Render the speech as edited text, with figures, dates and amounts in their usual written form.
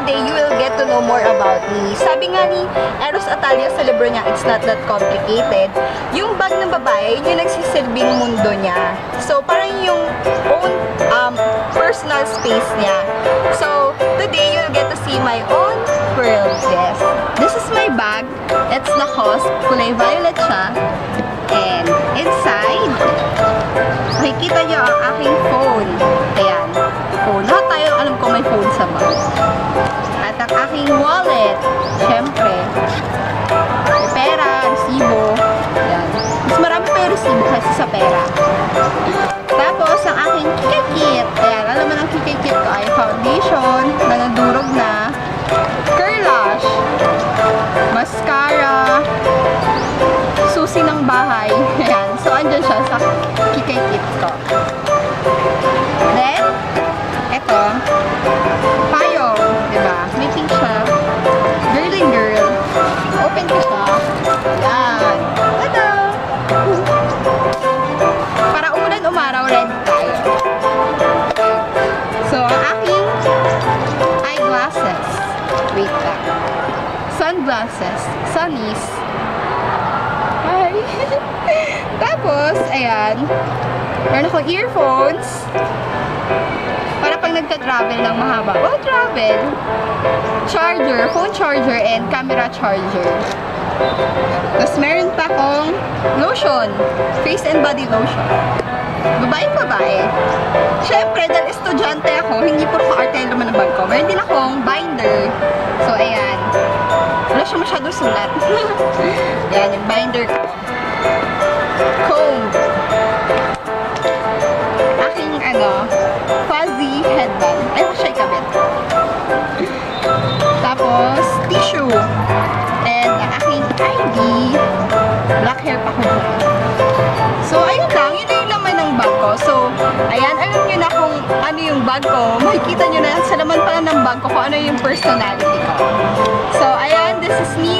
today you will get to know more about me. Sabi nga ni Eros Atalia sa libro niya, It's Not That Complicated, yung bag ng babae, yung nagsisilbing mundo niya. So, parang yung own personal space niya. So, today you'll get to see my own world. Yes. This is my bag. It's Lacoste. Kulay violet siya. And inside, makikita niyo ang aking phone. Ayan. Phone. Lahat tayo alam ko may phone sa bag. At ang aking wallet. Siyempre. May pera, resibo. Ayan. Mas marami pa yung resibo kasi sa pera. Tapos, ang aking kikikit. Ayan. Alam mo ng kikikit ko ay foundation na nadurog na. Curlash. Mascara. Susi ng bahay. Ayan. So, andyan siya sa kikikit ko. Then, eto. Payong. Diba? May pink siya. Girl and girl. Open ko siya. Ayan. Tada! Para umulan umaraw, red tayo. So, ang aking eyeglasses. Wait lang. Sunglasses. Sunnies. Hi! Tapos, ayan. Meron akong earphones. Para pag nagta-travel ng mahaba. Oh, travel! Charger. Phone charger and camera charger. Tapos, meron pa akong lotion. Face and body lotion. Babae. Siyempre, dahil estudyante ako, hindi puro ka-arte naman ang bag ko. Meron din akong binder. So, ayan. Wala siya masyadong sulat. Yan, yung binder ko. Comb. Aking, fuzzy headband. Ayaw ko siya ikabit. Tapos, tissue. And, ang aking ID. Black hair pa ko. So, ayun lang. Yun na yung laman ng bag ko. So, ayan. Alam nyo na kung ano yung bag ko. Makikita nyo na sa laman pala ng bag ko kung ano yung personality ko. So, ayan. This is me